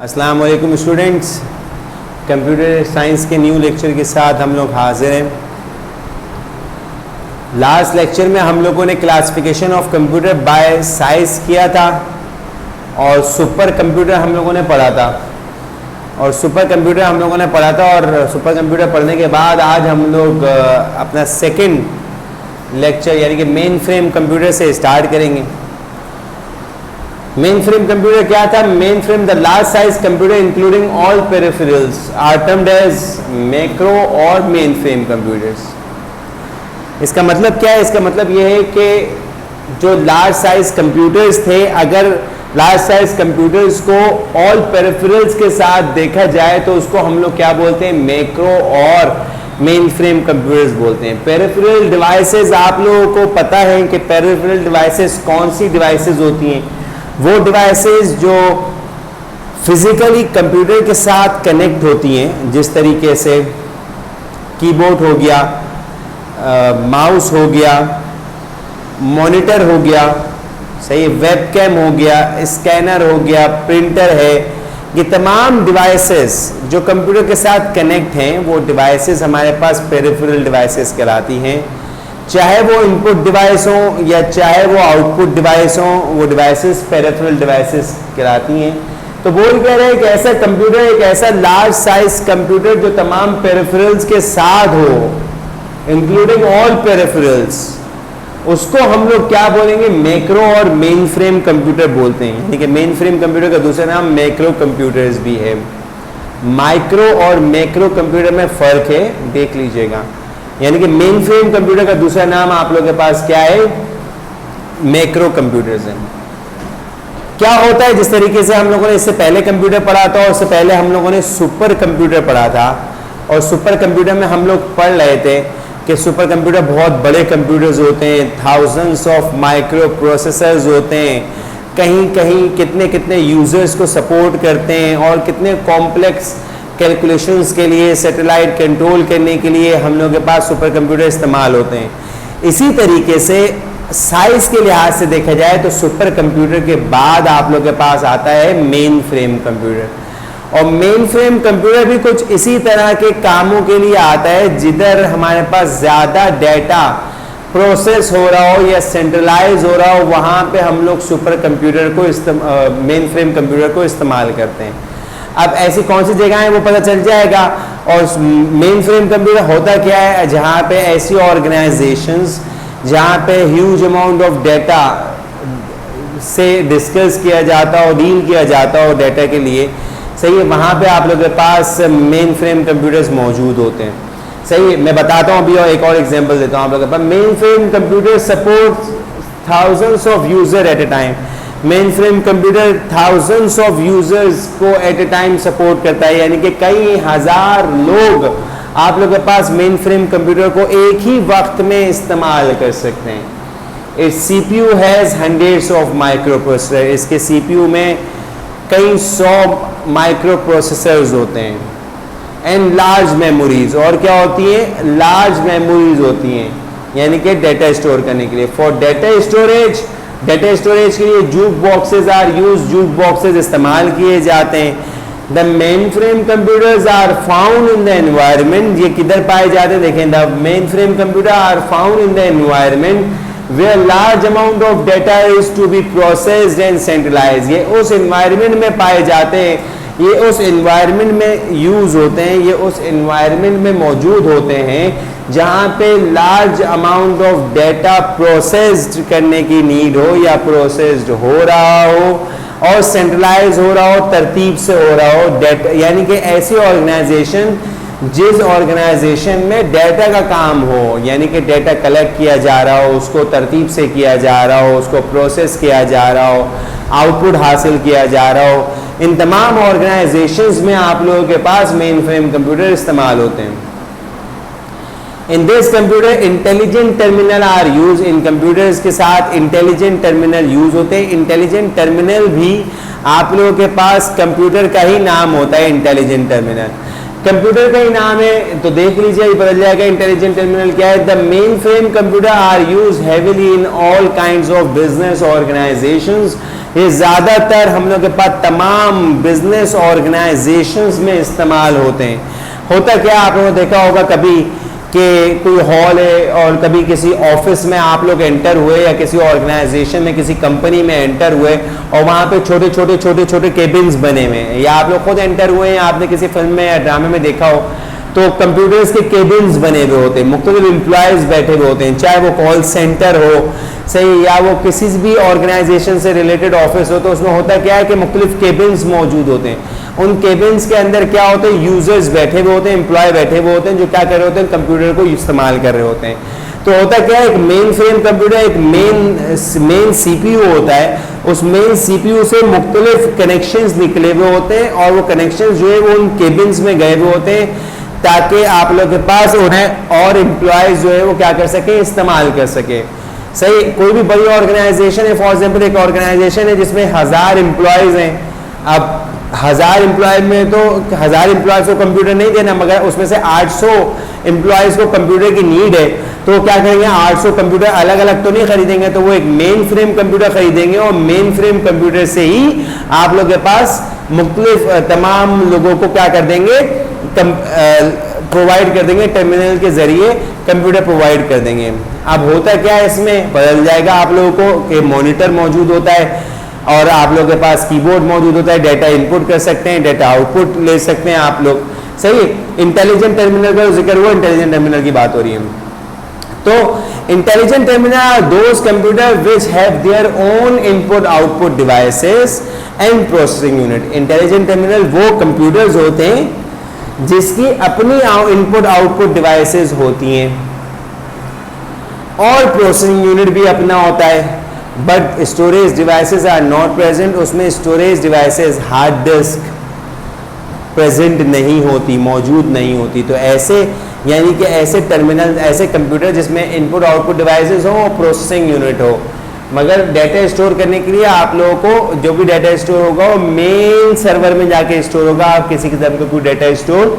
अस्सलाम वालेकुम students, computer science के न्यू लेक्चर के साथ हम लोग हाजिर हैं। लास्ट लेक्चर में हम लोगों ने classification of computer by size किया था और सुपर कंप्यूटर हम लोगों ने पढ़ा था और सुपर कंप्यूटर पढ़ने के बाद आज हम लोग अपना सेकंड लेक्चर यानी कि मेन फ्रेम कंप्यूटर से स्टार्ट करेंगे। मेन फ्रेम कंप्यूटर क्या था? Mainframe the large size computer including all peripherals are termed as macro और मेन फ्रेम कंप्यूटर्स। इसका मतलब क्या है? इसका मतलब यह है कि जो लार्ज साइज कंप्यूटर्स थे, अगर लार्ज साइज कंप्यूटर्स को ऑल पेरिफेरल्स के साथ देखा जाए तो उसको हम लोग क्या बोलते हैं? मैक्रो और मेन फ्रेम कंप्यूटर्स बोलते हैं। पेरिफेरल डिवाइसेस, आप लोगों को पता है कि पेरिफेरल डिवाइसेस कौन सी डिवाइसेस होती हैं? वो डिवाइसेस जो फिजिकली कंप्यूटर के साथ कनेक्ट होती हैं, जिस तरीके से कीबोर्ड हो गया, माउस हो गया, मॉनिटर हो गया, सही, वेबकैम हो गया, स्कैनर हो गया, प्रिंटर है। ये तमाम डिवाइसेस जो कंप्यूटर के साथ कनेक्ट हैं वो डिवाइसेस हमारे पास पेरिफेरल डिवाइसेस कहलाती हैं। चाहे वो इनपुट डिवाइस हो या चाहे वो आउटपुट डिवाइस हो, वो डिवाइसेस पेरिफेरल डिवाइसेस कहलाती हैं। तो बोल कह रहे हैं कि ऐसा कंप्यूटर, एक ऐसा लार्ज साइज कंप्यूटर जो तमाम पेरिफेरल्स के साथ हो, इंक्लूडिंग ऑल पेरिफेरल्स, उसको हम लोग क्या बोलेंगे? मैक्रो और मेन फ्रेम कंप्यूटर बोलते हैं। यानी कि मेन फ्रेम कंप्यूटर का दूसरा नाम मैक्रो कंप्यूटर्स भी है। माइक्रो और मैक्रो कंप्यूटर में फर्क है, देख लीजिएगा। यानी कि मेन फ्रेम कंप्यूटर का दूसरा नाम आप लोगों के पास क्या है? मैक्रो कंप्यूटर्स है। क्या होता है? जिस तरीके से हम लोगों ने इससे पहले कंप्यूटर पढ़ा था और उससे पहले हम लोगों ने सुपर कंप्यूटर पढ़ा था, और सुपर कंप्यूटर में हम लोग पढ़ रहे थे कि सुपर कंप्यूटर बहुत बड़े कंप्यूटर्स होते हैं, थाउजेंड्स ऑफ माइक्रो प्रोसेसर्स होते हैं, कहीं कहीं कितने कितने यूजर्स को सपोर्ट करते हैं और कितने कॉम्प्लेक्स कैलकुलेशंस के लिए, सैटेलाइट कंट्रोल करने के लिए हम लोगों के पास सुपर कंप्यूटर इस्तेमाल होते हैं। इसी तरीके से साइज के लिहाज से देखा जाए तो सुपर कंप्यूटर के बाद आप लोगों के पास आता है मेन फ्रेम कंप्यूटर, और मेन फ्रेम कंप्यूटर भी कुछ इसी तरह के कामों के लिए आता है जिधर हमारे पास ज़्यादा डेटा प्रोसेस हो रहा हो या सेंट्रलाइज हो रहा हो, वहाँ पे हम लोग सुपर कंप्यूटर को मेन फ्रेम कंप्यूटर को इस्तेमाल करते हैं। अब ऐसी कौन सी जगह है वो पता चल जाएगा। और मेन फ्रेम कंप्यूटर होता क्या है? जहाँ पे ऐसी ऑर्गेनाइजेशंस जहाँ पे ह्यूज अमाउंट ऑफ डेटा से डिस्कस किया जाता हो, डील किया जाता हो डेटा के लिए, सही है, वहाँ पे आप लोगों के पास मेन फ्रेम कंप्यूटर्स मौजूद होते हैं। सही है, मैं बताता हूँ अभी और एक और एग्जांपल देता हूँ आप लोगों के पास। Mainframe computer support thousands of user at a time. Mainframe computer thousands of users को एट ए टाइम सपोर्ट करता है, यानी कि कई हजार लोग आप लोगों के पास मेन फ्रेम कंप्यूटर को एक ही वक्त में इस्तेमाल कर सकते हैं। इस CPU has hundreds of micro processor. इसके CPU में कई 100 माइक्रो प्रोसेसर्स होते हैं। एंड लार्ज मेमोरीज, और क्या होती है? लार्ज मेमोरीज होती हैं, यानी कि डेटा स्टोर करने के लिए। फॉर डेटा स्टोरेज के लिए jukeboxes are use, jukeboxes इस्तेमाल किए जाते हैं। The mainframe computers are found in the environment. ये किधर पाए जाते हैं? देखें, the mainframe computer are found in the environment where large amount of data is to be processed and centralized। ये उस environment में पाए जाते हैं, ये उस environment में यूज होते हैं, ये उस environment में मौजूद होते हैं जहाँ पे large amount of data processed करने की नीड हो या processed हो रहा हो और centralized हो रहा हो, तरतीब से हो रहा हो डेटा। यानी कि ऐसी ऑर्गेनाइजेशन जिस ऑर्गेनाइजेशन में डेटा का काम हो, यानी कि डेटा कलेक्ट किया जा रहा हो, उसको तरतीब से किया जा रहा हो, उसको प्रोसेस किया जा रहा हो, आउटपुट हासिल किया जा रहा हो, इन तमाम ऑर्गेनाइजेशंस में आप लोगों के पास मेन फ्रेम कंप्यूटर इस्तेमाल होते हैं। In this computer intelligent terminal are use. इन कंप्यूटर्स के साथ इंटेलिजेंट टर्मिनल यूज होते हैं। इंटेलिजेंट टर्मिनल भी आप लोगों के पास कंप्यूटर का ही नाम होता है। इंटेलिजेंट टर्मिनल कंप्यूटर का ही नाम है, तो देख लीजिए ये बदल जाएगा। इंटेलिजेंट टर्मिनल क्या है? The mainframe computer are use heavily in all kinds of business organisations ये ज़्यादातर हम लोग के पास तमाम बिजनेस ऑर्गेनाइजेशंस में इस्तेमाल होते हैं। होता क्या, आप लोगों ने देखा होगा कभी कि कोई हॉल है और कभी किसी ऑफिस में आप लोग एंटर हुए या किसी ऑर्गेनाइजेशन में किसी कंपनी में एंटर हुए और वहाँ पे छोटे छोटे केबिन्स बने हुए हैं, या आप लोग खुद एंटर हुए हैं, आपने किसी फिल्म में या ड्रामे में देखा हो तो कंप्यूटर्स के केबिन्स बने हुए होते हैं, मुख्तलिफ एम्प्लॉयज़ बैठे हुए होते हैं, चाहे वो कॉल सेंटर हो सही या वो किसी भी ऑर्गेनाइजेशन से रिलेटेड ऑफिस हो, तो उसमें होता क्या है कि मुख्तलिफ केबिन्स मौजूद होते हैं। उन केबिन्स के अंदर क्या होते हैं, यूजर्स बैठे हुए होते हैं, एम्प्लॉय बैठे हुए होते हैं, जो क्या कर रहे होते हैं, कंप्यूटर को इस्तेमाल कर रहे होते हैं। तो होता क्या है, एक मेन फ्रेम कंप्यूटर, एक मेन सीपीयू होता है, उस मेन सीपीयू से मुख्तलिफ कनेक्शंस निकले हुए होते हैं और वो कनेक्शंस जो है वो उन केबिन्स में गए हुए होते हैं ताकि आप लोग के पास उन्हें और एम्प्लॉयज जो है वो क्या कर सके, इस्तेमाल कर सके। सही, कोई भी बड़ी ऑर्गेनाइजेशन है, फॉर एग्जांपल एक ऑर्गेनाइजेशन है जिसमें 1000 एम्प्लॉयज हैं, अब 1000 एम्प्लॉय में तो 1000 एम्प्लॉयज को कंप्यूटर नहीं देना, मगर उसमें से 800 एम्प्लॉयज को कंप्यूटर की नीड है, तो क्या करेंगे, 800 कंप्यूटर अलग अलग तो नहीं खरीदेंगे, तो वो एक मेन फ्रेम कंप्यूटर खरीदेंगे और मेन फ्रेम कंप्यूटर से ही आप लोग के पास मुख्तलिफ तमाम लोगों को क्या कर देंगे, प्रोवाइड कर देंगे, टर्मिनल के जरिए कंप्यूटर प्रोवाइड कर देंगे। अब होता क्या है, इसमें बदल जाएगा आप लोगों को कि मॉनिटर मौजूद होता है और आप लोगों के पास कीबोर्ड मौजूद होता है, डेटा इनपुट कर सकते हैं, डेटा आउटपुट ले सकते हैं आप लोग। सही, इंटेलिजेंट टर्मिनल का जिक्र हुआ, इंटेलिजेंट टर्मिनल की बात हो रही है। तो intelligent terminal are those computer which have their own input output devices and processing unit. Intelligent terminal वो कंप्यूटर्स होते हैं जिसकी अपनी इनपुट आउटपुट डिवाइसेस होती हैं और प्रोसेसिंग यूनिट भी अपना होता है, but storage devices are not present. उसमें storage devices hard disk present नहीं होती, मौजूद नहीं होती। तो ऐसे यानी कि ऐसे टर्मिनल, ऐसे कंप्यूटर जिसमें इनपुट आउटपुट डिवाइसेस हो और प्रोसेसिंग यूनिट हो, मगर डाटा स्टोर करने के लिए आप लोगों को जो भी डाटा स्टोर होगा वो मेन सर्वर में जाके स्टोर होगा, आप किसी किस्म का कोई डाटा स्टोर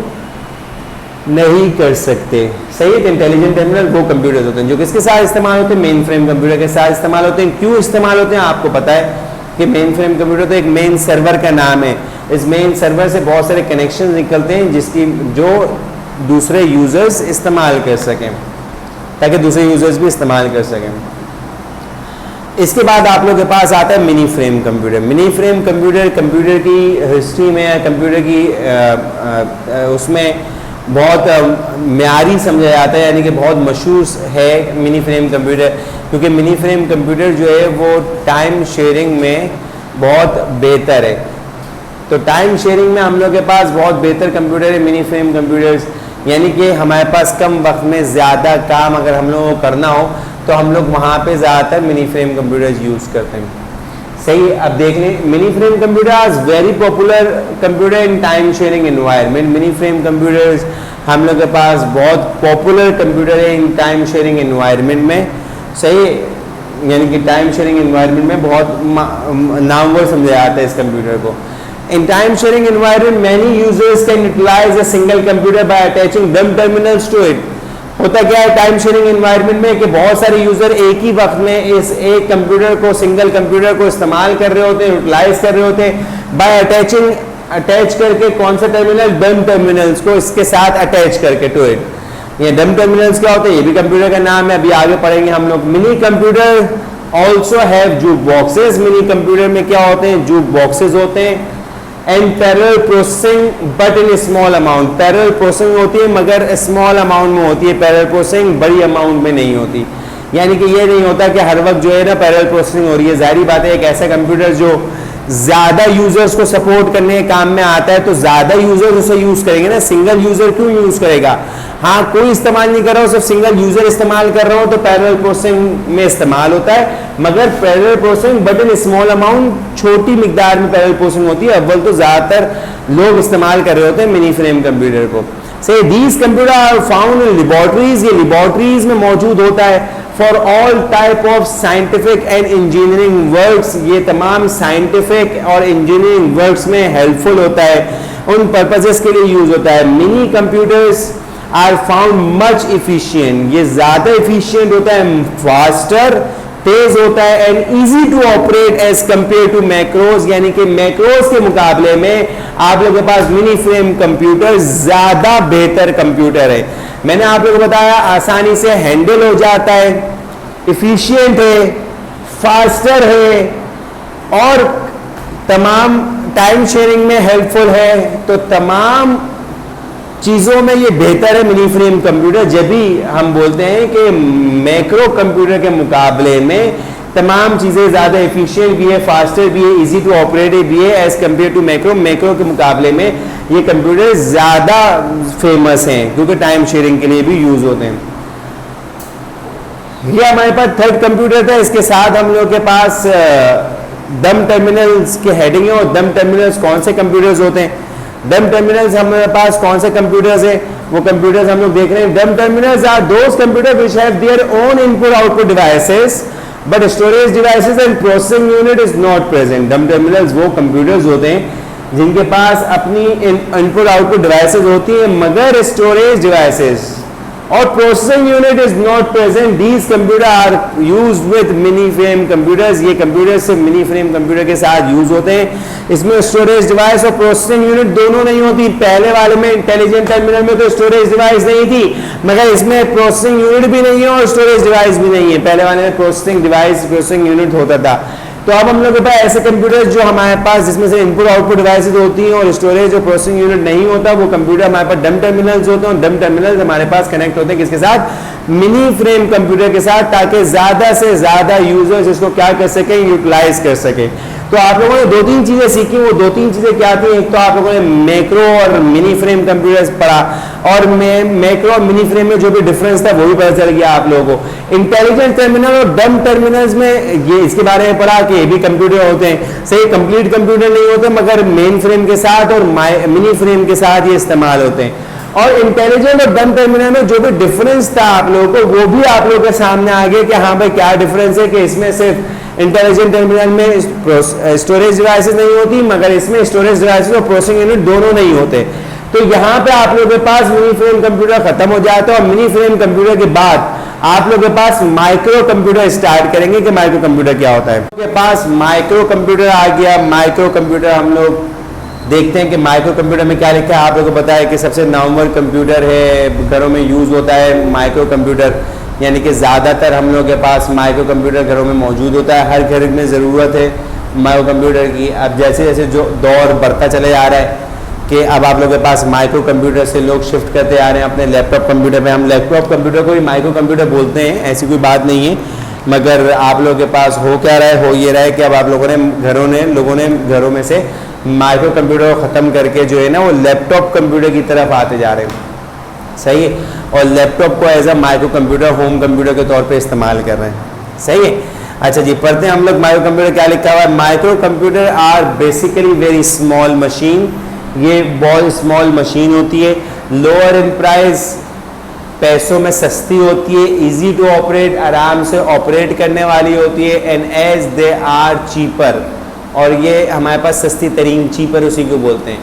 नहीं कर सकते। सही है, तो इंटेलिजेंट टर्मिनल वो कंप्यूटर्स होते हैं जो किसके साथ इस्तेमाल होते हैं, मेन फ्रेम कंप्यूटर के साथ इस्तेमाल होते हैं। क्यों इस्तेमाल होते हैं, आपको पता है कि मेन फ्रेम कंप्यूटर तो एक मेन सर्वर का नाम है। इस मेन सर्वर से बहुत सारे कनेक्शन निकलते हैं जिसकी जो दूसरे यूजर्स इस्तेमाल कर सकें, ताकि दूसरे यूजर्स भी इस्तेमाल कर सकें। इसके बाद आप लोग के पास आता है mini frame computer. Mini frame computer computer की हिस्ट्री में, कंप्यूटर की उसमें बहुत म्यारी समझा जाता है, यानी कि बहुत मशहूर है मिनी फ्रेम कंप्यूटर, क्योंकि मिनी फ्रेम कंप्यूटर जो है वो टाइम शेयरिंग में बहुत बेहतर है। तो टाइम शेयरिंग में हम लोग के पास बहुत बेहतर कंप्यूटर है मिनी फ्रेम कंप्यूटर्स, यानी कि हमारे पास कम वक्त में ज़्यादा काम अगर हम लोगों को करना हो तो हम लोग वहाँ पे ज़्यादातर मिनी फ्रेम कंप्यूटर्स यूज़ करते हैं। सही, अब देख लें, mini frame computer is very popular computer in time sharing environment. Mini frame computers हम लोग के पास बहुत पॉपुलर कंप्यूटर है इन टाइम शेयरिंग एनवायरनमेंट में। सही, यानी कि टाइम शेयरिंग एनवायरनमेंट में बहुत नामवर समझा जाता है इस कंप्यूटर को। In time sharing environment, many users can utilize a single computer by attaching dumb terminals to it. होता क्या है टाइम शेयरिंग एनवायरनमेंट में कि बहुत सारे यूजर एक ही वक्त में इस एक कंप्यूटर को, सिंगल कंप्यूटर को इस्तेमाल कर रहे होते हैं, यूटिलाइज कर रहे होते हैं बाय अटैच करके कौन सा टर्मिनल, डम टर्मिनल्स को इसके साथ अटैच करके टू इट। ये डम टर्मिनल्स क्या होते हैं, ये भी कंप्यूटर का नाम है, अभी आगे पढ़ेंगे हम लोग। Mini computer also have juke boxes. Mini computer में क्या होते हैं, जूक बॉक्सेस होते हैं। And parallel processing but in small amount. Parallel processing होती है मगर स्मॉल अमाउंट में होती है, पैरेलल प्रोसेसिंग बड़ी अमाउंट में नहीं होती। यानी कि ये नहीं होता कि हर वक्त जो है ना पैरेलल प्रोसेसिंग हो रही है। जाहिर बात है, एक ऐसा कंप्यूटर जो ज़्यादा यूजर्स को सपोर्ट करने के काम में आता है तो ज़्यादा यूजर्स उसे यूज़ करेंगे ना, सिंगल यूज़र क्यों यूज़ करेगा। हाँ, कोई इस्तेमाल नहीं कर रहा हो, सिर्फ सिंगल यूज़र इस्तेमाल कर रहा हो तो पैरेलल प्रोसेसिंग में इस्तेमाल होता है, मगर parallel processing but in small amount, छोटी मिकदार में पैरेलल प्रोसेसिंग होती है। अव्वल तो ज़्यादातर लोग इस्तेमाल कर रहे होते हैं मिनी फ्रेम कंप्यूटर को। से these computer are found in laboratories. ये लेबॉर्ट्रीज में मौजूद होता है for all type of scientific and engineering works. ये तमाम साइंटिफिक और इंजीनियरिंग वर्क्स में हेल्पफुल होता है, उन पर्पजेस के लिए यूज होता है। Mini computers are found much efficient. ये ज़्यादा इफिशियंट होता है, फास्टर तेज होता है and easy to operate as compare to macros, यानी कि मैक्रोज के मुकाबले में आप लोगों के पास मिनी फ्रेम कंप्यूटर ज्यादा बेहतर कंप्यूटर है। मैंने आप लोगों को बताया आसानी से हैंडल हो जाता है, इफिशिएंट है, फास्टर है और तमाम टाइम शेयरिंग में हेल्पफुल है। तो तमाम चीज़ों में ये बेहतर है मिनी फ्रेम कंप्यूटर। जब भी हम बोलते हैं कि मैक्रो कंप्यूटर के मुकाबले में तमाम चीज़ें ज़्यादा एफिशिएंट भी है, फास्टर भी है, इजी टू ऑपरेट भी है as compare to macro. Macro के मुकाबले में ये कंप्यूटर ज़्यादा फेमस हैं क्योंकि टाइम शेयरिंग के लिए भी यूज़ होते हैं। ये हमारे पास थर्ड कंप्यूटर था। इसके साथ हम लोग के पास डम टर्मिनल्स के हेडिंग है। और डम टर्मिनल्स कौन से कंप्यूटर्स होते हैं? डम टर्मिनल्स हमारे पास कौन से कंप्यूटर्स हैं? वो कंप्यूटर्स हम लोग देख रहे हैं। Dumb terminals are those computer which have their own input output devices but storage devices and processing unit is not present. Dumb terminals वो कंप्यूटर्स होते हैं जिनके पास अपनी इनपुट आउटपुट डिवाइसेस होती है मगर स्टोरेज डिवाइसेस और processing unit is not present. These computer are used with mini frame computers. ये कंप्यूटर से मिनी फ्रेम कंप्यूटर के साथ यूज होते हैं। इसमें स्टोरेज डिवाइस और प्रोसेसिंग यूनिट दोनों नहीं होती। पहले वाले में इंटेलिजेंट टर्मिनल में तो स्टोरेज डिवाइस नहीं थी मगर इसमें प्रोसेसिंग यूनिट भी नहीं है और स्टोरेज डिवाइस भी नहीं है। पहले वाले में प्रोसेसिंग डिवाइस प्रोसेसिंग यूनिट होता था। तो अब हम लोग के पास ऐसे कंप्यूटर जो हमारे पास जिसमें से इनपुट आउटपुट डिवाइसेस होती हैं और स्टोरेज और प्रोसेसिंग यूनिट नहीं होता, वो कंप्यूटर हमारे पास डम टर्मिनल्स होते हैं। और डम टर्मिनल्स हमारे पास कनेक्ट होते हैं किसके साथ? मिनी फ्रेम कंप्यूटर के साथ, ताकि ज्यादा से ज्यादा यूजर्स इसको क्या कर सके, यूटिलाइज कर सके। तो आप लोगों ने 2-3 चीजें सीखी। वो 2-3 चीजें क्या थी? एक तो आप लोगों ने मैक्रो और मिनी फ्रेम कंप्यूटर्स पढ़ा और मैक्रो और मिनी फ्रेम में जो भी डिफरेंस था वो भी पता चल गया आप लोगों को। इंटेलिजेंट टर्मिनल और डम टर्मिनल्स में ये इसके बारे में पढ़ा कि ये भी कंप्यूटर होते हैं। सही कंप्लीट कंप्यूटर नहीं होते मगर मेन फ्रेम के साथ और मिनी फ्रेम के साथ ये इस्तेमाल होते हैं। और इंटेलिजेंट और डम टर्मिनल में जो भी डिफरेंस था आप लोगों को वो भी आप लोगों के सामने आ गया कि हाँ भाई क्या डिफरेंस है। कि इसमें सिर्फ इंटेलिजेंट टर्मिनल में स्टोरेज डिवाइसेस नहीं होती मगर इसमें स्टोरेज डिवाइसेस और प्रोसेसिंग यूनिट दोनों नहीं होते। तो यहाँ पे आप लोगों के पास मिनी फ्रेम कंप्यूटर खत्म हो जाता है और मिनी फ्रेम कंप्यूटर के बाद आप लोगों के पास माइक्रो कंप्यूटर स्टार्ट करेंगे कि माइक्रो कंप्यूटर क्या होता है। आपके पास माइक्रो कंप्यूटर आ गया। माइक्रो कंप्यूटर हम लोग देखते हैं कि माइक्रो कंप्यूटर में क्या लिखा है। आप लोगों को पता है कि सबसे नॉर्मल कंप्यूटर है, घरों में यूज होता है माइक्रो कंप्यूटर, यानी कि ज़्यादातर हम लोग के पास माइक्रो कंप्यूटर घरों में मौजूद होता है। हर घर में ज़रूरत है माइक्रो कंप्यूटर की। अब जैसे जैसे जो दौर बढ़ता चले जा रहा है कि अब आप लोगों के पास माइक्रो कंप्यूटर से लोग शिफ्ट करते आ रहे हैं अपने लैपटॉप कंप्यूटर में। हम लैपटॉप कंप्यूटर को ही माइक्रो कंप्यूटर बोलते हैं, ऐसी कोई बात नहीं है। मगर आप लोगों के पास हो क्या रहा है? हो ये रहा है कि अब आप लोगों ने घरों में से माइक्रो कंप्यूटर को ख़त्म करके जो है ना वो लैपटॉप कंप्यूटर की तरफ आते जा रहे हैं। सही है। और लैपटॉप को as a micro computer home computer के तौर पे इस्तेमाल कर रहे हैं। सही है। अच्छा जी, पढ़ते हैं हम लोग माइक्रो कंप्यूटर क्या लिखा हुआ है। Micro computer are basically very small machine. ये बहुत स्मॉल मशीन होती है। लोअर इन प्राइस, पैसों में सस्ती होती है। इजी टू ऑपरेट, आराम से ऑपरेट करने वाली होती है। And as they are cheaper, और ये हमारे पास सस्ती तरीन, चीपर उसी को बोलते हैं,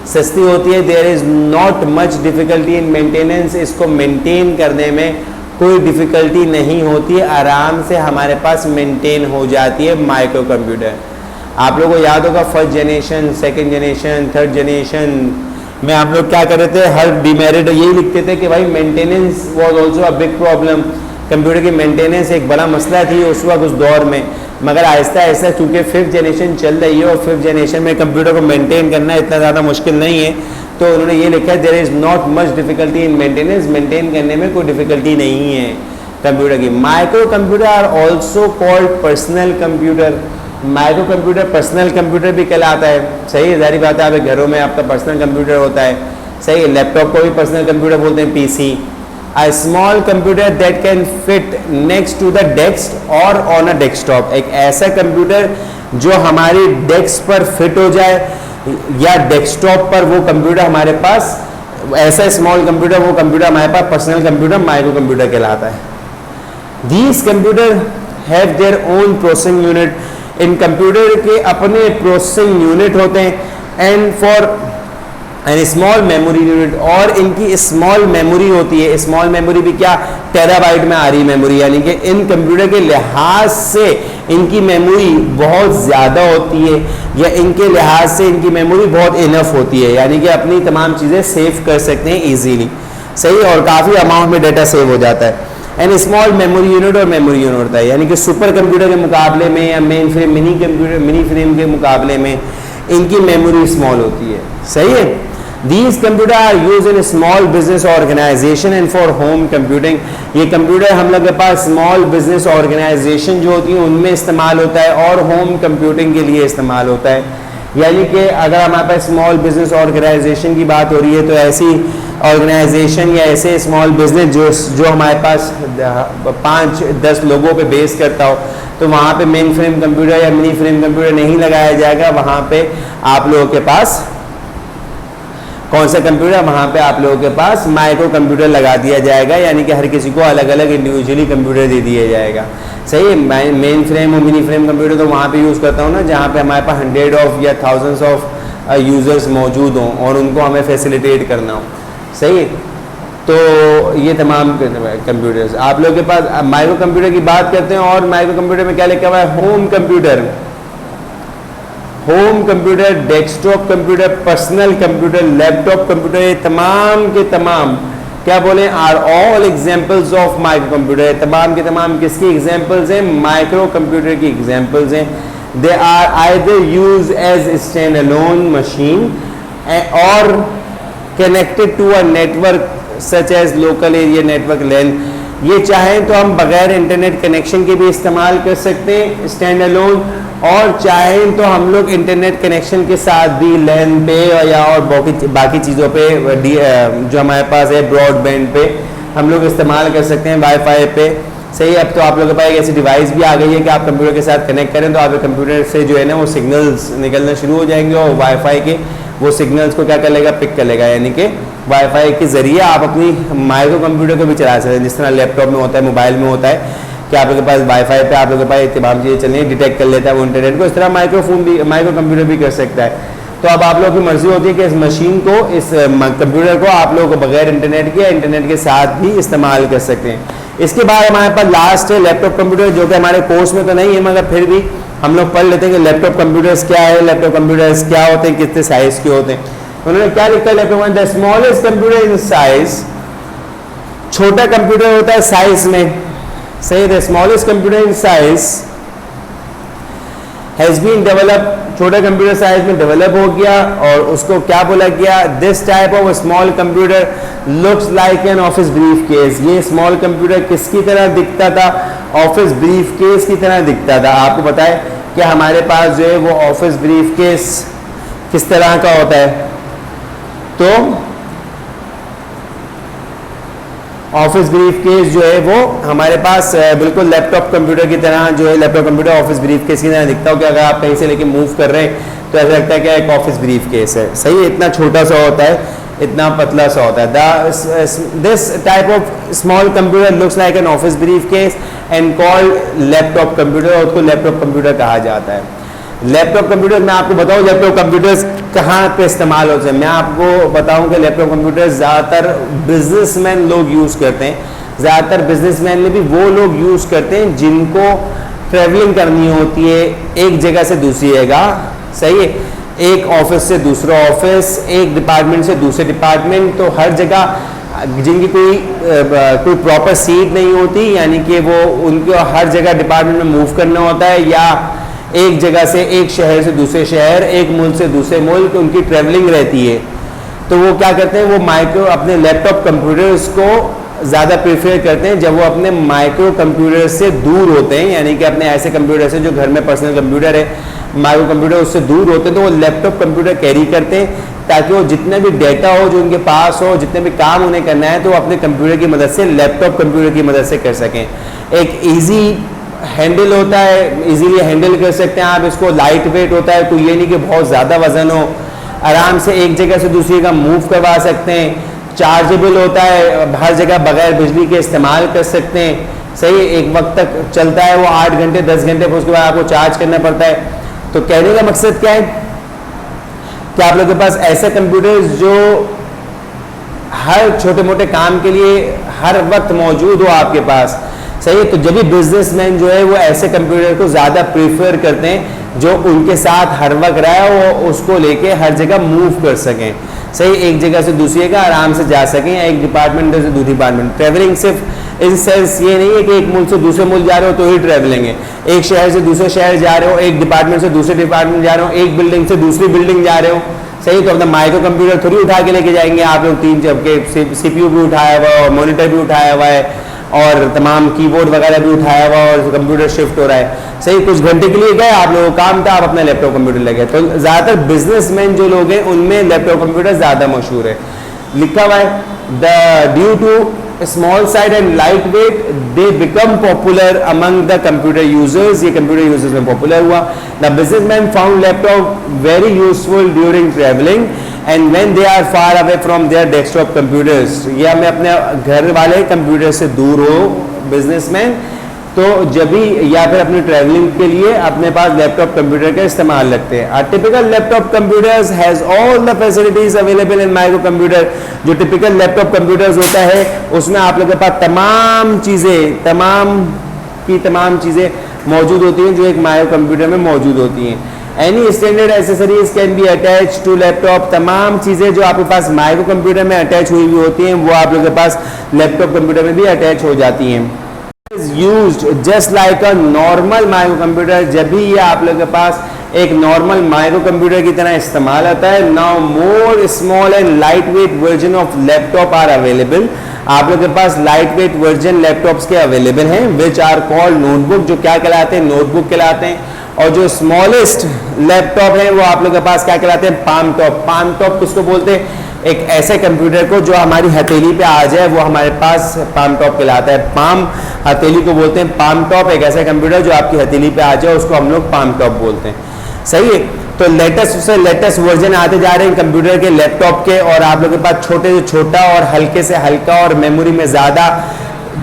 सस्ती होती है। There is not much difficulty in maintenance. इसको मेंटेन करने में कोई डिफ़िकल्टी नहीं होती है, आराम से हमारे पास मेंटेन हो जाती है माइक्रो कंप्यूटर। आप लोगों को याद होगा first generation, second generation, third generation में आप लोग क्या कर रहे थे? हर डिमेरिट यही लिखते थे कि भाई maintenance was also a big problem. Computer की मेंटेनेंस एक बड़ा मसला थी उस वक्त, उस दौर में। मगर आहिस्ता आहिस्ता चूँकि 5th जनरेशन चल रही है और 5th जनरेशन में कंप्यूटर को मेंटेन करना इतना ज़्यादा मुश्किल नहीं है, तो उन्होंने ये लिखा है there is not much difficulty in maintenance. Maintain करने में कोई डिफ़िकल्टी नहीं है कंप्यूटर की। Micro computer are also called personal computer. Micro computer personal computer भी कहलाता है। सही है, जारी बात है, आपके घरों में आपका पर्सनल कंप्यूटर होता है। सही है। लैपटॉप को भी पर्सनल कंप्यूटर बोलते हैं, PC. A small computer that can fit next to the desk or on a desktop। एक ऐसा कंप्यूटर जो हमारी डेस्क पर फिट हो जाए या डेस्कटॉप पर, वो कंप्यूटर हमारे पास, ऐसा स्मॉल कंप्यूटर, वो कंप्यूटर हमारे पास पर्सनल कंप्यूटर, माइक्रो कंप्यूटर कहलाता है। These computer have their own processing unit। In computer के अपने प्रोसेसिंग यूनिट होते हैं। And for and small memory unit, और इनकी स्मॉल मेमोरी होती है। स्मॉल मेमोरी भी क्या, टेराबाइट में आ रही मेमोरी, यानी कि इन कंप्यूटर के लिहाज से इनकी मेमोरी बहुत ज़्यादा होती है, या इनके लिहाज से इनकी मेमोरी बहुत इनफ होती है, यानी कि अपनी तमाम चीज़ें सेव कर सकते हैं ईजीली, सही, और काफ़ी अमाउंट में डाटा सेव हो जाता है। एंड स्मॉल मेमोरी यूनिट और मेमोरी यूनिट होता है, यानी कि सुपर कंप्यूटर के मुकाबले में या main frame mini computer mini frame के मुकाबले में इनकी मेमोरी स्मॉल होती है, सही है। These computer are used in small business organization and for home computing। ये कंप्यूटर हम लोग के पास स्मॉल बिजनेस ऑर्गेनाइजेशन जो होती है उनमें इस्तेमाल होता है और होम कंप्यूटिंग के लिए इस्तेमाल होता है। यानी कि अगर हमारे पास स्मॉल बिजनेस ऑर्गेनाइजेशन की बात हो रही है तो ऐसी ऑर्गेनाइजेशन या ऐसे स्मॉल बिजनेस जो हमारे पास 5-10 लोगों पे बेस करता हो, तो वहाँ पे मेन फ्रेम कंप्यूटर या मिनी फ्रेम कंप्यूटर नहीं लगाया जाएगा। वहाँ पे आप लोगों के पास कौन सा कंप्यूटर, वहाँ पे आप लोगों के पास माइक्रो कंप्यूटर लगा दिया जाएगा, यानी कि हर किसी को अलग अलग इंडिविजुअली कंप्यूटर दे दिया जाएगा, सही है। मेन फ्रेम और मिनी फ्रेम कंप्यूटर तो वहाँ पे यूज़ करता हूँ ना जहाँ पे हमारे पास 100 ऑफ या थाउजेंड्स ऑफ यूज़र्स मौजूद हों और उनको हमें फैसिलिटेट करना हो, सही है। तो ये तमाम कंप्यूटर्स आप लोगों के पास माइक्रो कंप्यूटर की बात करते हैं, और माइक्रो कंप्यूटर में क्या लिखा हुआ है, home computer, home computer, desktop computer, personal computer, laptop computer, ये तमाम के तमाम क्या बोले, are all examples of micro computer. तमाम के तमाम किसकी एग्जाम्पल्स हैं, माइक्रो कंप्यूटर की एग्जाम्पल्स हैं। They are either use as stand alone machine or connected to a network such as local area network LAN. ये चाहें तो हम बगैर इंटरनेट कनेक्शन के भी इस्तेमाल कर सकते हैं स्टैंड अलोन, और चाहें तो हम लोग इंटरनेट कनेक्शन के साथ भी लैन पे या और बाकी चीज़ों पे जो हमारे पास है ब्रॉडबैंड पे हम लोग इस्तेमाल कर सकते हैं, वाईफाई पे, सही। अब तो आप लोगों के पास एक ऐसी डिवाइस भी आ गई है कि आप कंप्यूटर के साथ कनेक्ट करें तो आपके कंप्यूटर से जो है ना वो सिग्नल्स निकलना शुरू हो जाएंगे, और वाईफाई के वो सिग्नल्स को क्या कर लेगा, पिक कर लेगा, यानी कि वाईफाई के ज़रिए आप अपनी माइक्रो कंप्यूटर को भी चला सकते हैं, जिस तरह लैपटॉप में होता है, मोबाइल में होता है कि आप लोगों के पास वाईफाई पे आप लोगों के पास तमाम चीज़ें चल रही हैं, डिटेक्ट कर लेता है वो इंटरनेट को, इस तरह माइक्रोफोन भी माइक्रो कंप्यूटर भी कर सकता है। तो अब आप लोगों की मर्जी होती है कि इस मशीन को, इस कंप्यूटर को आप लोगों को बगैर इंटरनेट के या इंटरनेट के साथ भी इस्तेमाल कर सकते हैं। इसके बाद हमारे पास लास्ट है लैपटॉप कंप्यूटर, जो कि हमारे कोर्स में तो नहीं है मगर फिर भी हम लोग पढ़ लेते हैं कि लैपटॉप कंप्यूटर्स क्या है, लैपटॉप कंप्यूटर्स क्या होते हैं, कितने साइज के होते हैं। उन्होंने क्या लिखा है लैपटॉप में, the smallest computer in size, छोटा कंप्यूटर होता है साइज में, सही। The smallest computer in size has been develop, छोटा कंप्यूटर साइज में डेवलप हो गया, और उसको क्या बोला गया, this type of small computer looks like an office briefcase. ये स्मॉल कंप्यूटर किसकी तरह दिखता था, ऑफिस ब्रीफ केस की तरह दिखता था। आपको बताएं कि हमारे पास जो है वो ऑफिस ब्रीफ केस किस तरह का होता है, तो ऑफिस ब्रीफ केस जो है वो हमारे पास बिल्कुल लैपटॉप कंप्यूटर की तरह जो है, laptop computer office brief case की तरह दिखता हो कि अगर आप कहीं से लेके मूव कर रहे हैं तो ऐसा लगता है कि एक ऑफिस ब्रीफ केस है, सही। इतना छोटा सा होता है, इतना पतला सा होता है। This type of small computer looks like an office brief case and called laptop computer, और उसको लैपटॉप कंप्यूटर कहा जाता है। लैपटॉप कंप्यूटर मैं आपको बताऊं लैपटॉप कंप्यूटर्स कहाँ पे इस्तेमाल होते हैं। मैं आपको बताऊं कि लैपटॉप कंप्यूटर ज़्यादातर बिजनेसमैन लोग यूज़ करते हैं, ज़्यादातर बिजनेसमैन में भी वो लोग यूज़ करते हैं जिनको ट्रैवलिंग करनी होती है एक जगह से दूसरी जगह, सही है, एक ऑफिस से दूसरा ऑफिस, एक डिपार्टमेंट से दूसरे डिपार्टमेंट, तो हर जगह जिनकी कोई प्रॉपर सीट नहीं होती, यानी कि वो उनको हर जगह डिपार्टमेंट में मूव करना होता है, या एक जगह से एक शहर से दूसरे शहर, एक मुल्क से दूसरे मुल्क उनकी ट्रैवलिंग रहती है। तो वो क्या करते हैं, वो माइक्रो अपने लैपटॉप कंप्यूटर्स को ज़्यादा प्रेफर करते हैं जब वो अपने माइक्रो कंप्यूटर से दूर होते हैं, यानी कि अपने ऐसे कंप्यूटर से जो घर में पर्सनल कंप्यूटर है, माइक्रो कंप्यूटर उससे दूर होते हैं, तो वो लैपटॉप कंप्यूटर कैरी करते हैं ताकि वो जितना भी डेटा हो जो उनके पास हो, जितने भी काम उन्हें करना है, तो वो अपने कंप्यूटर की मदद से, लैपटॉप कंप्यूटर की मदद से कर सकें। एक ईजी हैंडल होता है, इजीली हैंडल कर सकते हैं आप इसको, लाइट वेट होता है, कोई ये नहीं कि बहुत ज़्यादा वजन हो, आराम से एक जगह से दूसरी जगह मूव करवा सकते हैं, चार्जेबल होता है, हर जगह बगैर बिजली के इस्तेमाल कर सकते हैं, सही। एक वक्त तक चलता है वो 8 घंटे 10 घंटे, फिर उसके बाद आपको चार्ज करना पड़ता है। तो कहने का मकसद क्या है कि आप लोगों के पास ऐसे कंप्यूटर्स जो हर छोटे मोटे काम के लिए हर वक्त मौजूद हो आपके पास, सही है। तो जब भी बिजनेसमैन जो है वो ऐसे कंप्यूटर को ज़्यादा प्रीफर करते हैं जो उनके साथ हर वक्त रहे, वो उसको लेके हर जगह मूव कर सकें, सही, एक जगह से दूसरी जगह आराम से जा सकें, या एक डिपार्टमेंट से दूसरी डिपार्टमेंट। ट्रैवलिंग सिर्फ इन सेंस ये नहीं है कि एक मुल्क से दूसरे मुल्क जा रहे हो तो ही ट्रैवलिंग है, एक शहर से दूसरे शहर जा रहे हो, एक डिपार्टमेंट से दूसरे डिपार्टमेंट जा रहे हो, एक बिल्डिंग से दूसरी बिल्डिंग जा रहे हो, सही। तो अपना माइक्रो कंप्यूटर थोड़ी उठा के लेके जाएंगे आप लोग, 3 जबकि CPU भी उठाया हुआ है और मॉनिटर भी उठाया हुआ है और तमाम कीबोर्ड वगैरह भी उठाया हुआ और कंप्यूटर शिफ्ट हो रहा है, सही। कुछ घंटे के लिए गए, आप लोगों का काम था, आप अपना लैपटॉप कंप्यूटर ले गए। तो ज़्यादातर बिजनेसमैन जो लोग हैं उनमें लैपटॉप कंप्यूटर ज़्यादा मशहूर है। लिखा हुआ है due to small size and light weight they become popular among the computer users, ये कंप्यूटर यूजर्स में पॉपुलर हुआ। The businessman found laptop very useful during travelling and when they are far away from their desktop computers, या मैं अपने घर वाले computer से दूर हो बिजनेसमैन, तो जब भी या फिर अपनी ट्रैवलिंग के लिए अपने पास लैपटॉप कंप्यूटर का इस्तेमाल रखते हैं। A typical laptop computers has all the facilities available in micro computer. जो टिपिकल लैपटॉप कंप्यूटर्स होता है उसमें आप लोगों के पास तमाम चीज़ें मौजूद होती हैं जो एक माइक्रो कंप्यूटर में मौजूद होती हैं। Any standard accessories can be attach to laptop, तमाम चीज़ें जो आपके पास माइक्रो कंप्यूटर में अटैच हुई हुई होती हैं वो आप लोगों के पास लैपटॉप कंप्यूटर में भी अटैच हो जाती हैं। Used just like a normal micro computer, जब भी ये आप लोगों के पास एक नॉर्मल माइक्रो कंप्यूटर की तरह इस्तेमाल आता है। Now more small and light weight version of laptop are available, आप लोगों के पास लाइट वेट वर्जन लैपटॉप्स के अवेलेबल हैं, विच आर कॉल्ड नोटबुक, जो क्या कहलाते हैं, नोटबुक कहलाते हैं। और जो स्मॉलेस्ट लैपटॉप है वो आप लोगों के पास क्या कहलाते हैं, पाम टॉप। पाम टॉप किसको बोलते हैं, एक ऐसे कंप्यूटर को जो हमारी हथेली पे आ जाए वो हमारे पास पाम टॉप कहलाता है। पाम हथेली को बोलते हैं पाम टॉप, एक ऐसा कंप्यूटर जो आपकी हथेली पे आ जाए उसको हम लोग पाम टॉप बोलते हैं, सही है। तो लेटेस्ट वर्जन आते जा रहे हैं कंप्यूटर के, लैपटॉप के, और आप लोगों के पास छोटे से छोटा और हल्के से हल्का और मेमोरी में ज़्यादा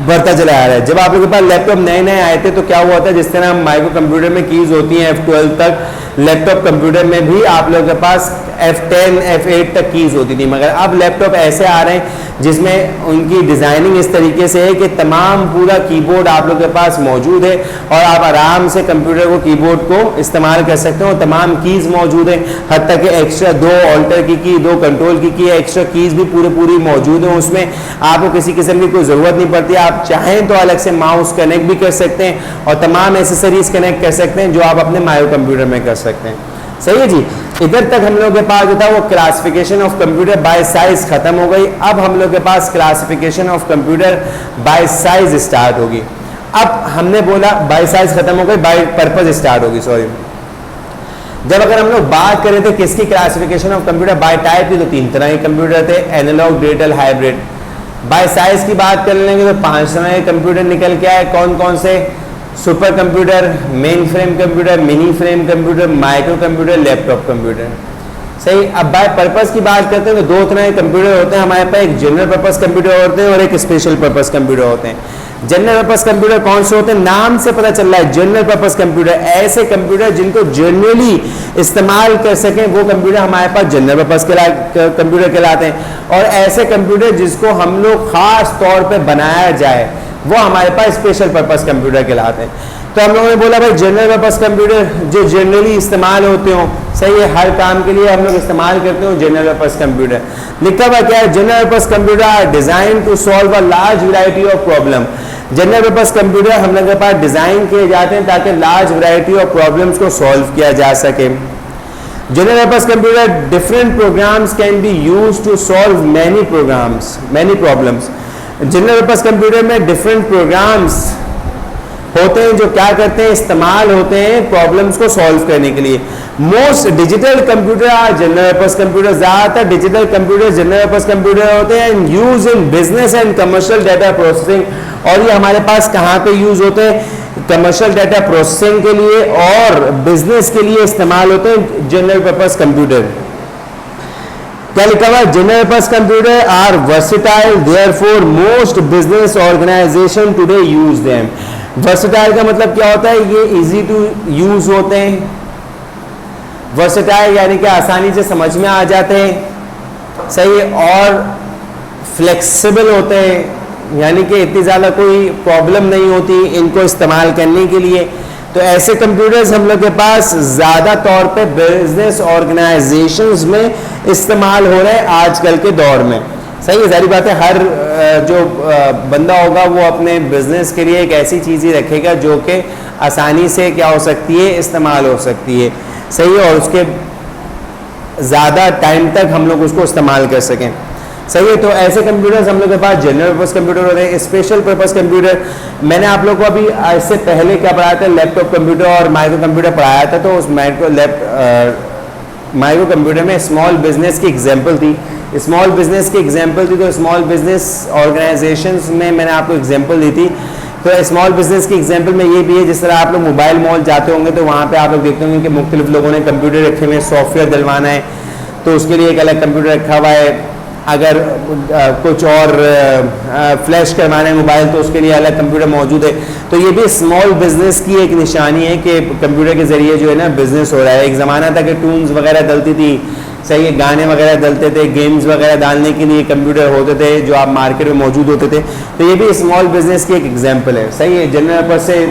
बढ़ता चला आ रहा है। जब आप लोगों के पास लैपटॉप नए नए आए थे तो क्या हुआ था, जिस तरह माइक्रो कंप्यूटर में कीज होती हैं F12 तक, लैपटॉप कंप्यूटर में भी आप लोगों के पास F10 F8 तक कीज होती थी। मगर अब लैपटॉप ऐसे आ रहे हैं जिसमें उनकी डिज़ाइनिंग इस तरीके से है कि तमाम पूरा कीबोर्ड आप लोगों के पास मौजूद है और आप आराम से कंप्यूटर को कीबोर्ड को इस्तेमाल कर सकते हो। तमाम कीज मौजूद है, हद तक कि एक्स्ट्रा 2 ऑल्टर की 2 कंट्रोल की एक्स्ट्रा कीज भी पूरी मौजूद है उसमें। आपको किसी किस्म की कोई ज़रूरत नहीं पड़ती, आप चाहें तो अलग से माउस कनेक्ट भी कर सकते हैं और तमाम एसेसरीज कनेक्ट कर सकते हैं जो आप अपने माइक्रो कंप्यूटर में कर सकते हैं, सही है जी। इधर तक हम लोग के पास जो था वो classification of computer by size खत्म हो गई। अब हम लोग के पास classification of computer by size start होगी। अब हमने बोला बाय साइज खत्म हो गई, बाय पर्पज स्टार्ट होगी, सॉरी। जब अगर हम लोग बात करें थे किसकी classification of computer by type की, तो 3 तरह के कंप्यूटर थे, analogue, digital, hybrid. By size की बात कर लेंगे तो 5 तरह के कंप्यूटर निकल के आए। कौन कौन से, super computer, mainframe computer, mini frame computer, micro computer, laptop computer, सही। अब बाय पर्पस की बात करते हैं तो 2 तरह के कंप्यूटर होते हैं हमारे पास, एक जनरल पर्पस कंप्यूटर होते हैं और एक स्पेशल पर्पस कंप्यूटर होते हैं। जनरल पर्पस कंप्यूटर कौन से होते हैं, नाम से पता चल रहा है, जनरल पर्पस कंप्यूटर, ऐसे कंप्यूटर जिनको जनरली इस्तेमाल कर सकें वो कंप्यूटर हमारे पास जनरल पर्पस कंप्यूटर कहलाते हैं। और ऐसे कंप्यूटर जिसको हम लोग खास तौर पर बनाया जाए वो हमारे पास स्पेशल पर्पस कंप्यूटर कहलाते हैं। तो हम लोगों ने बोला भाई जनरल पर्पस कंप्यूटर जो जनरली इस्तेमाल होते हो, सही है, हर काम के लिए हम लोग इस्तेमाल करते हो जनरल पर्पस कंप्यूटर। लिखा हुआ क्या है, general purpose computer are design to solve a large variety of problem. General purpose computer हम लोग के पास डिजाइन किए जाते हैं ताकि लार्ज वैरायटी ऑफ प्रॉब्लम्स को सॉल्व किया जा सके। General purpose computer different programs can be used to solve many problems. General purpose computer में डिफरेंट प्रोग्राम्स होते हैं जो क्या करते हैं, इस्तेमाल होते हैं प्रॉब्लम्स को सॉल्व करने के लिए। Most digital computer are general purpose computer, ज़्यादातर digital computer general purpose computer होते हैं and use in business and commercial data processing. और ये हमारे पास कहाँ पे यूज होते हैं, कमर्शियल डाटा प्रोसेसिंग के लिए और बिजनेस के लिए इस्तेमाल होते हैं जनरल पर्पस कंप्यूटर। क्या लिखा हुआ है, general purpose computer are versatile therefore most business organization today use them. Versatile का मतलब क्या होता है, ये इजी टू यूज होते हैं, वर्सेटाइल यानी कि आसानी से समझ में आ जाते हैं, सही, और फ्लेक्सिबल होते हैं, यानी कि इतनी ज़्यादा कोई प्रॉब्लम नहीं होती इनको इस्तेमाल करने के लिए। तो ऐसे कंप्यूटर्स हम लोग के पास ज़्यादा तौर पे बिजनेस ऑर्गेनाइजेशंस में इस्तेमाल हो रहे हैं आजकल के दौर में, सही है। सारी बात है, हर जो बंदा होगा वो अपने बिजनेस के लिए एक ऐसी चीज़ ही रखेगा जो कि आसानी से क्या हो सकती है, इस्तेमाल हो सकती है, सही है, और उसके ज़्यादा टाइम तक हम लोग उसको इस्तेमाल कर सकें, सही है। तो ऐसे कंप्यूटर्स हम लोग के पास जनरल पर्पस कंप्यूटर होते हैं, स्पेशल पर्पस कंप्यूटर। मैंने आप लोगों को अभी इससे पहले क्या पढ़ाया था, लैपटॉप कंप्यूटर और माइक्रो कंप्यूटर पढ़ाया था। तो उस माइक्रो कंप्यूटर में स्मॉल बिजनेस की एग्जांपल थी, स्मॉल बिजनेस की एग्जांपल थी। तो स्मॉल बिजनेस ऑर्गेनाइजेशंस में मैंने आपको एग्जांपल दी थी। तो स्मॉल बिजनेस की एग्जांपल में ये भी है, जिस तरह आप लोग मोबाइल मॉल जाते होंगे तो वहाँ पे आप लोग देखते होंगे कि मुख्तलिफ लोगों ने कंप्यूटर रखे हुए हैं, सॉफ्टवेयर डलवाना है तो उसके लिए एक अलग कंप्यूटर रखा हुआ है, अगर कुछ और फ्लैश करवाना है मोबाइल तो उसके लिए अलग कंप्यूटर मौजूद है। तो ये भी स्मॉल बिजनेस की एक निशानी है कि कंप्यूटर के ज़रिए जो है ना बिजनेस हो रहा है। एक ज़माना था कि टून्स वगैरह डलती थी, सही है, गाने वगैरह डलते थे, गेम्स वगैरह डालने के लिए कंप्यूटर होते थे जो आप मार्केट में मौजूद होते थे। तो ये भी स्मॉल बिजनेस की एक एग्जांपल है, सही है, जनरल पर्पस से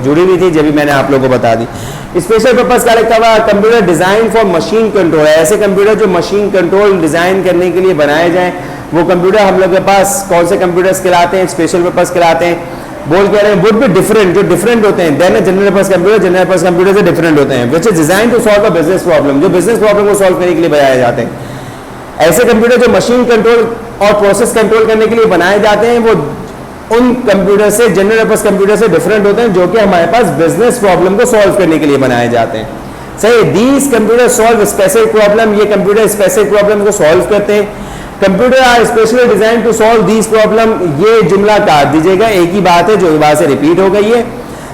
जुड़ी हुई थी, जब भी मैंने आप लोगों को बता दी। स्पेशल पर्पस का लिखा हुआ computer design for machine control है। ऐसे कंप्यूटर जो मशीन कंट्रोल डिज़ाइन करने के लिए बनाए जाएँ वो कंप्यूटर हम लोग के पास कौन से कंप्यूटर्स कहलाते हैं, स्पेशल पर्पस कहलाते हैं। बोल कह रहे हैं वुड बी डिफरेंट, जो डिफरेंट होते हैं then general purpose computer, general purpose computer से डिफरेंट होते हैं, which is design to solve a business problem, जो बिजनेस प्रॉब्लम को सॉल्व करने के लिए बनाए जाते हैं। ऐसे कंप्यूटर जो मशीन कंट्रोल और प्रोसेस कंट्रोल करने के लिए बनाए जाते हैं वो उन कंप्यूटर से, जनरल पर्पस कंप्यूटर से डिफरेंट होते हैं जो कि हमारे पास बिजनेस प्रॉब्लम को सॉल्व करने के लिए बनाए जाते हैं, सही। These computer solve specific problem, ये कंप्यूटर स्पेसिफिक प्रॉब्लम को सॉल्व करते हैं। Computer are specially design to solve these problem, ये जुमला काट दीजिएगा, एक ही बात है जो एक बार से रिपीट हो गई है,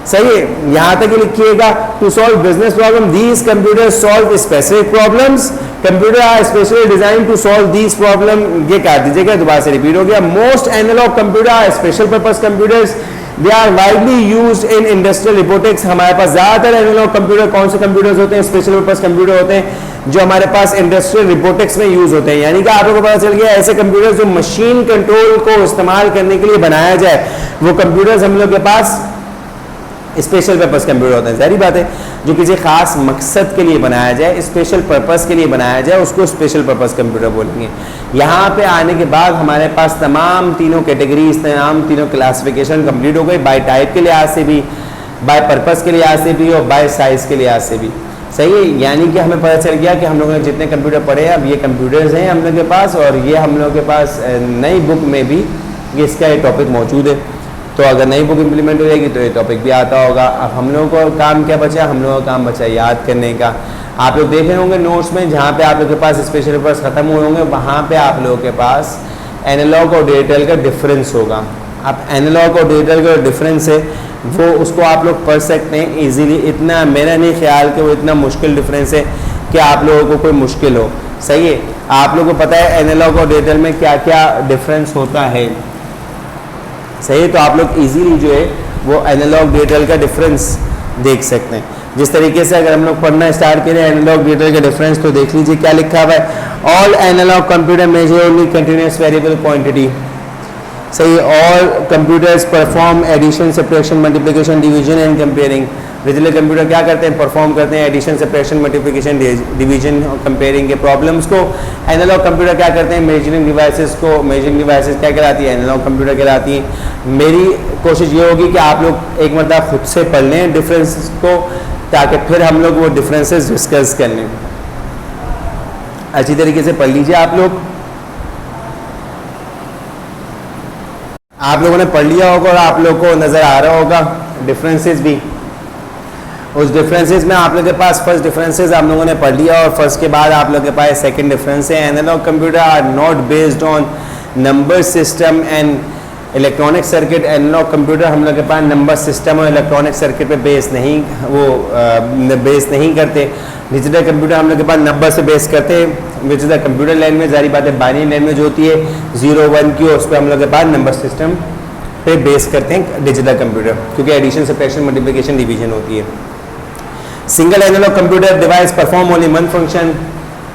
सही है। यहां तक लिखिएगा to solve business problem, these computer solve specific problems, computer are specially design to solve these problem, ये काट दीजिएगा, दोबारा से रिपीट हो गया। Most analog computer are special purpose computers, they are widely used in industrial robotics. हमारे पास ज्यादातर एनालॉग कंप्यूटर कौन से कंप्यूटर्स होते हैं, स्पेशल पर्पस कंप्यूटर होते हैं जो हमारे पास इंडस्ट्रियल रोबोटिक्स में यूज होते हैं। यानी कि आप लोगों को पता चल गया ऐसे कंप्यूटर जो मशीन कंट्रोल को इस्तेमाल करने के लिए बनाया जाए वो कंप्यूटर्स हम लोग के पास स्पेशल पर्पस कंप्यूटर होते हैं। सारी बात है, जो किसी खास मकसद के लिए बनाया जाए, स्पेशल पर्पस के लिए बनाया जाए, उसको स्पेशल पर्पस कंप्यूटर बोलेंगे। यहाँ पे आने के बाद हमारे पास तमाम तीनों कैटेगरीज, तमाम तीनों क्लासिफिकेशन कंप्लीट हो गई, बाय टाइप के लिहाज से भी, बाय पर्पस के लिहाज से भी और बाय साइज के लिहाज से भी, सही है। यानी कि हमें पता चल गया कि हम लोगों ने जितने कंप्यूटर पढ़े हैं अब ये कंप्यूटर्स हैं हम लोग के पास, और ये हम लोग के पास नई बुक में भी इसका ये टॉपिक मौजूद है। तो अगर नई बुक इम्प्लीमेंट हो जाएगी तो ये टॉपिक भी आता होगा। अब हम लोगों को काम क्या बचा, हम लोगों का काम बचा याद करने का। आप लोग देख रहे होंगे नोट्स में जहाँ पे आप लोग के पास स्पेशल पर्पस खत्म हुए होंगे वहाँ पे आप लोगों के पास एनालॉग और डिजिटल का डिफरेंस होगा। आप एनालॉग और डिजिटल का डिफरेंस है वो उसको आप लोग पढ़ सकते हैं इजीली। इतना मेरा नहीं ख्याल कि वो इतना मुश्किल डिफरेंस है कि आप लोगों को कोई मुश्किल हो, सही है। आप लोगों को पता है एनालॉग और डिजिटल में क्या क्या डिफरेंस होता है, सही है। तो आप लोग इजीली जो है वो एनालॉग डिजिटल का डिफरेंस देख सकते हैं। जिस तरीके से अगर हम लोग पढ़ना स्टार्ट करें एनालॉग डिजिटल का डिफरेंस तो देख लीजिए क्या लिखा हुआ है, all analogue computer measure only continuous variable quantity, सही। All computers perform addition, subtraction, multiplication, division and comparing. Digital computer क्या करते हैं, परफॉर्म करते हैं एडिशन, सब्ट्रैक्शन, मल्टीप्लिकेशन, डिवीजन और कंपेयरिंग के प्रॉब्लम्स को। एनालॉग कंप्यूटर क्या करते हैं, मेजरिंग डिवाइसेस को, मेजरिंग डिवाइसेस क्या कहलाती है, एनालॉग कंप्यूटर कहलाती है। मेरी कोशिश ये होगी कि आप लोग एक मतलब खुद से पढ़ लें डिफरेंस को, ताकि फिर हम लोग वो डिफरेंसेस डिस्कस कर लें। अच्छी तरीके से पढ़ लीजिए आप लोग। आप लोगों ने पढ़ लिया होगा और आप लोग को नज़र आ रहा होगा डिफरेंसेस भी। उस डिफरेंसेस में आप लोग के पास फर्स्ट डिफरेंसेस आप लोगों ने पढ़ लिया और फर्स्ट के बाद आप लोग के पास सेकंड डिफरेंस है, analogue computer are not based on number system and electronic circuit. Analog computer हम लोग के पास नंबर सिस्टम और इलेक्ट्रॉनिक सर्किट पे बेस नहीं करते। डिजिटल कंप्यूटर हम लोग के पास नंबर से बेस करते हैं, which is the computer language. सारी बातें बाइनरी लैंग्वेज होती है 0 1 की, उस पर हम लोग के पास नंबर सिस्टम पे बेस करते हैं डिजिटल कंप्यूटर, क्योंकि एडिशन, सब्ट्रैक्शन, मल्टीप्लिकेशन, डिवीजन होती है। Single analogue computer device perform only one function,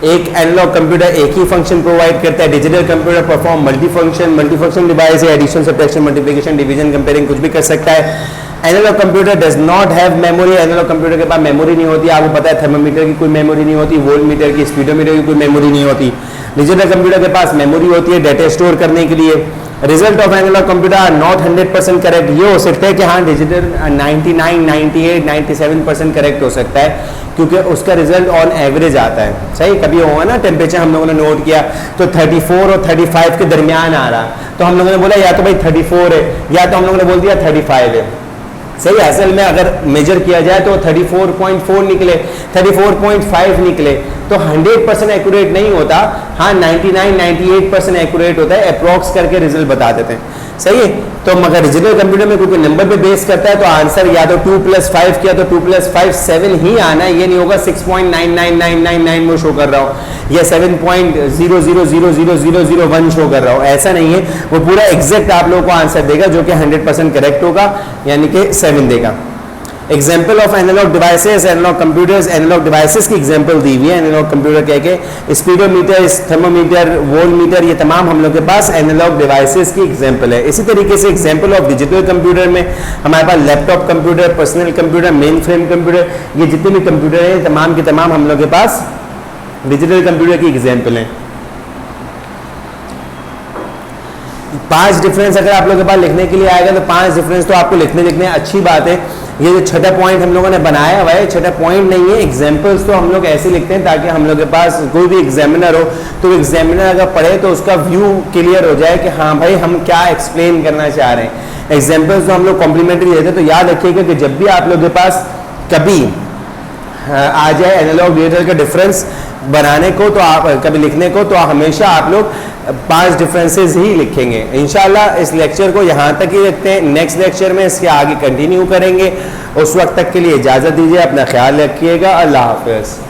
एक एनालॉग कंप्यूटर एक ही फंक्शन प्रोवाइड करता है। Digital computer perform multifunction device है, addition subtraction multiplication division comparing कुछ भी कर सकता है। Analogue computer does not have memory, analogue computer के पास मेमोरी नहीं होती, आपको पता है थर्मोमीटर की कोई मेमोरी नहीं होती, वोल्टमीटर की, स्पीडोमीटर की कोई मेमोरी नहीं होती। डिजिटल कंप्यूटर के पास मेमोरी होती है डेटा स्टोर करने के लिए। Result of analog computer are not 100% correct, ये हो सकता है कि हाँ डिजिटल 99, 98, 97% करेक्ट हो सकता है, क्योंकि उसका रिजल्ट ऑन एवरेज आता है। सही, कभी होगा ना टेम्परेचर हम लोगों ने नोट किया तो 34 और 35 के दरमियान आ रहा, तो हम लोगों ने बोला या तो भाई 34 है, या तो हम लोगों ने बोल दिया 35 है। सही, असल में अगर मेजर किया जाए तो 34.4 निकले, 34.5 निकले, तो 100% एक्यूरेट नहीं होता, हाँ 99, 98% एक्यूरेट होता है, अप्रॉक्स करके रिजल्ट बता देते हैं। सही है, तो मगर डिजिटल कंप्यूटर में क्योंकि नंबर पे बेस करता है तो आंसर या तो 2 + 5 किया तो 2 + 5 7 ही आना है, ये नहीं होगा 6.99999 में शो कर रहा हो या 7.00000001 शो कर रहा हो, ऐसा नहीं है। वो पूरा एग्जैक्ट आप लोगों को आंसर देगा जो कि 100% करेक्ट होगा, यानी कि 7 देगा। Example of analog devices, analog computers, analog devices की एग्जाम्पल दी हुई है। एनालॉग कंप्यूटर कह के स्पीडोमीटर, थर्मोमीटर, वोल्टमीटर, ये तमाम हम लोग के पास एनालॉग डिवाइसेस की एग्जाम्पल है। इसी तरीके से एग्जाम्पल ऑफ डिजिटल कंप्यूटर में हमारे पास laptop computer, personal computer, mainframe computer, ये जितने भी कंप्यूटर हैं तमाम के तमाम हम लोग के पास डिजिटल कंप्यूटर की एग्जाम्पल हैं। 5 डिफरेंस अगर आप लोगों के पास लिखने के लिए आएगा तो 5 डिफरेंस तो आपको लिखने अच्छी बात है। ये जो छठा पॉइंट हम लोगों ने बनाया हुआ है, छठा पॉइंट नहीं है, एग्जाम्पल्स तो हम लोग ऐसे लिखते हैं ताकि हम लोग के पास कोई भी एग्जामिनर हो तो एग्जामिनर अगर पढ़े तो उसका व्यू क्लियर हो जाए कि हाँ भाई हम क्या एक्सप्लेन करना चाह रहे हैं। एग्जाम्पल्स तो हम लोग कॉम्प्लीमेंट्री देते हैं, तो याद रखिएगा कि जब भी आप लोग के पास कभी आ जाए एनालॉग डिजिटल का डिफरेंस बनाने को तो आप कभी लिखने को, तो हमेशा आप लोग 5 डिफरेंसेस ही लिखेंगे। इंशाल्लाह इस लेक्चर को यहाँ तक ही रखते हैं, नेक्स्ट लेक्चर में इसके आगे कंटिन्यू करेंगे। उस वक्त तक के लिए इजाज़त दीजिए, अपना ख्याल रखिएगा, अल्लाह हाफ़िज़।